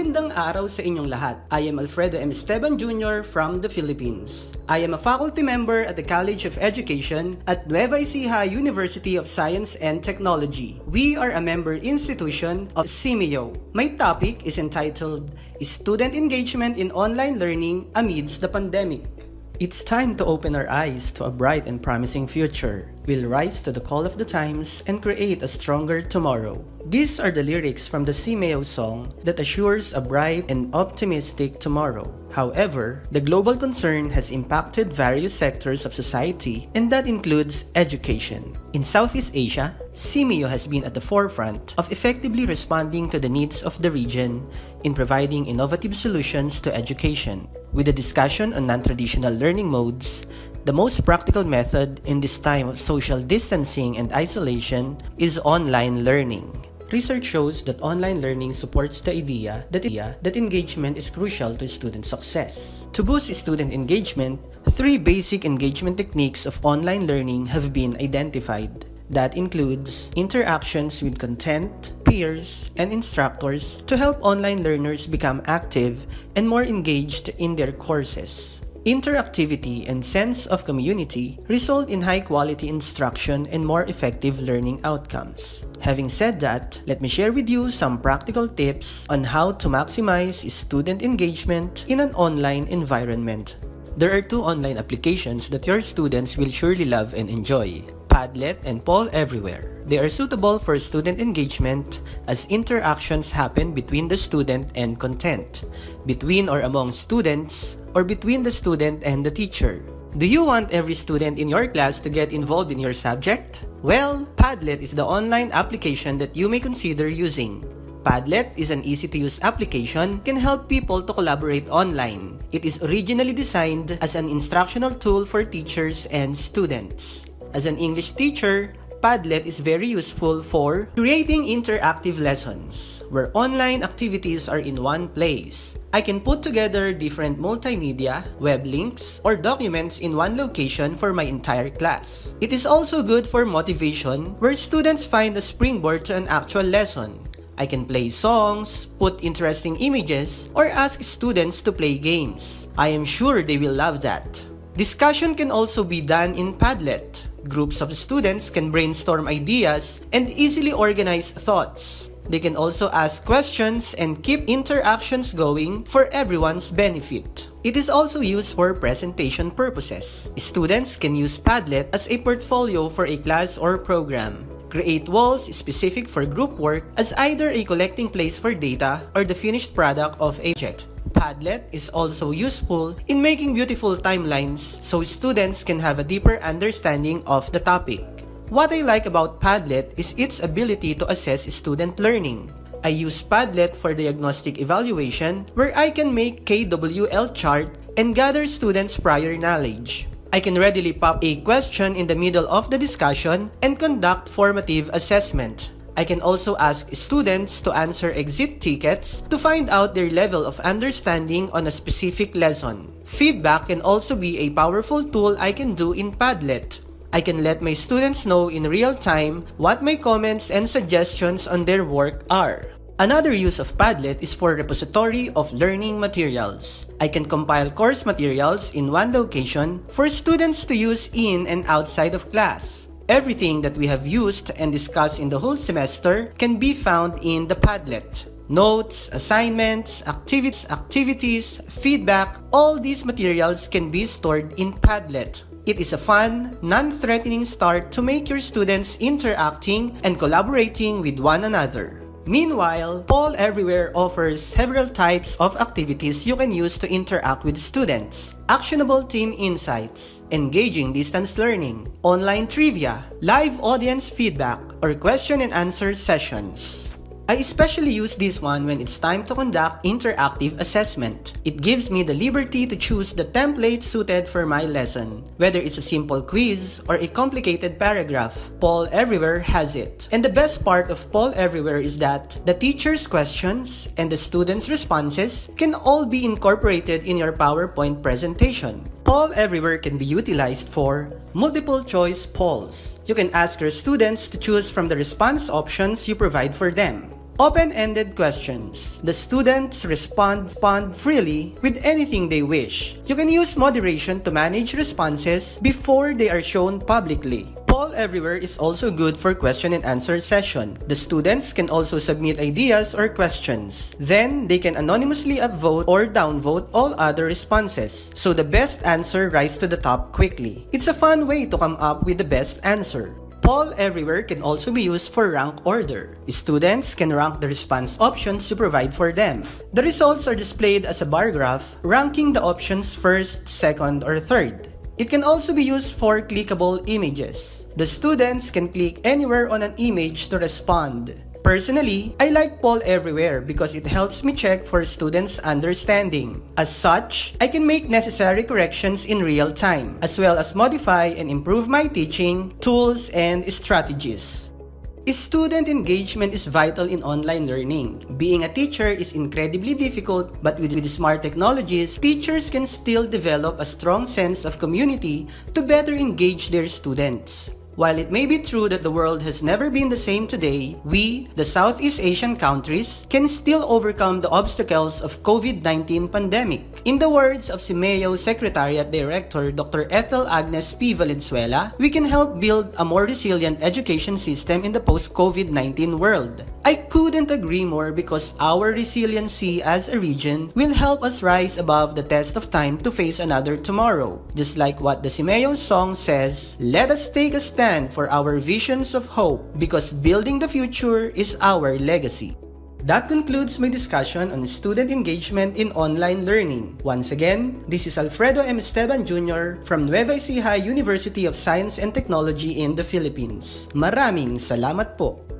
Magandang araw sa inyong lahat. I am Alfredo M. Esteban Jr. from the Philippines. I am a faculty member at the College of Education at Nueva Ecija University of Science and Technology. We are a member institution of SEAMEO. My topic is entitled Student Engagement in Online Learning Amidst the Pandemic. It's time to open our eyes to a bright and promising future. We'll rise to the call of the times and create a stronger tomorrow. These are the lyrics from the SEAMEO song that assures a bright and optimistic tomorrow. However, the global concern has impacted various sectors of society, and that includes education. In Southeast Asia, SEAMEO has been at the forefront of effectively responding to the needs of the region in providing innovative solutions to education. With a discussion on non-traditional learning modes, the most practical method in this time of social distancing and isolation is online learning. Research shows that online learning supports the idea that engagement is crucial to student success. To boost student engagement, 3 basic engagement techniques of online learning have been identified. That includes interactions with content, peers, and instructors to help online learners become active and more engaged in their courses. Interactivity and sense of community result in high-quality instruction and more effective learning outcomes. Having said that, let me share with you some practical tips on how to maximize student engagement in an online environment. There are 2 online applications that your students will surely love and enjoy: Padlet and Poll Everywhere. They are suitable for student engagement as interactions happen between the student and content, between or among students, or between the student and the teacher. Do you want every student in your class to get involved in your subject? Well, Padlet is the online application that you may consider using. Padlet is an easy-to-use application that can help people to collaborate online. It is originally designed as an instructional tool for teachers and students. As an English teacher, Padlet is very useful for creating interactive lessons, where online activities are in one place. I can put together different multimedia, web links, or documents in one location for my entire class. It is also good for motivation, where students find a springboard to an actual lesson. I can play songs, put interesting images, or ask students to play games. I am sure they will love that. Discussion can also be done in Padlet. Groups of students can brainstorm ideas and easily organize thoughts. They can also ask questions and keep interactions going for everyone's benefit. It is also used for presentation purposes. Students can use Padlet as a portfolio for a class or program. Create walls specific for group work as either a collecting place for data or the finished product of a project. Padlet is also useful in making beautiful timelines so students can have a deeper understanding of the topic. What I like about Padlet is its ability to assess student learning. I use Padlet for diagnostic evaluation, where I can make KWL chart and gather students' prior knowledge. I can readily pop a question in the middle of the discussion and conduct formative assessment. I can also ask students to answer exit tickets to find out their level of understanding on a specific lesson. Feedback can also be a powerful tool I can do in Padlet. I can let my students know in real time what my comments and suggestions on their work are. Another use of Padlet is for repository of learning materials. I can compile course materials in one location for students to use in and outside of class. Everything that we have used and discussed in the whole semester can be found in the Padlet. Notes, assignments, activities, feedback, all these materials can be stored in Padlet. It is a fun, non-threatening start to make your students interacting and collaborating with one another. Meanwhile, Poll Everywhere offers several types of activities you can use to interact with students. Actionable team insights, engaging distance learning, online trivia, live audience feedback, or question and answer sessions. I especially use this one when it's time to conduct interactive assessment. It gives me the liberty to choose the template suited for my lesson. Whether it's a simple quiz or a complicated paragraph, Poll Everywhere has it. And the best part of Poll Everywhere is that the teacher's questions and the students' responses can all be incorporated in your PowerPoint presentation. Poll Everywhere can be utilized for multiple choice polls. You can ask your students to choose from the response options you provide for them. Open-ended questions. The students respond freely with anything they wish. You can use moderation to manage responses before they are shown publicly. Poll Everywhere is also good for question and answer session. The students can also submit ideas or questions. Then, they can anonymously upvote or downvote all other responses, so the best answer rises to the top quickly. It's a fun way to come up with the best answer. Poll Everywhere can also be used for rank order. Students can rank the response options you provide for them. The results are displayed as a bar graph, ranking the options first, second, or third. It can also be used for clickable images. The students can click anywhere on an image to respond. Personally, I like Poll Everywhere because it helps me check for students' understanding. As such, I can make necessary corrections in real time, as well as modify and improve my teaching, tools, and strategies. Student engagement is vital in online learning. Being a teacher is incredibly difficult, but with smart technologies, teachers can still develop a strong sense of community to better engage their students. While it may be true that the world has never been the same today, we, the Southeast Asian countries, can still overcome the obstacles of COVID-19 pandemic. In the words of SEAMEO Secretariat Director Dr. Ethel Agnes P. Valenzuela, we can help build a more resilient education system in the post-COVID-19 world. I couldn't agree more because our resiliency as a region will help us rise above the test of time to face another tomorrow. Just like what the SEAMEO song says, let us take a stand for our visions of hope because building the future is our legacy. That concludes my discussion on student engagement in online learning. Once again, this is Alfredo M. Esteban Jr. from Nueva Ecija University of Science and Technology in the Philippines. Maraming salamat po!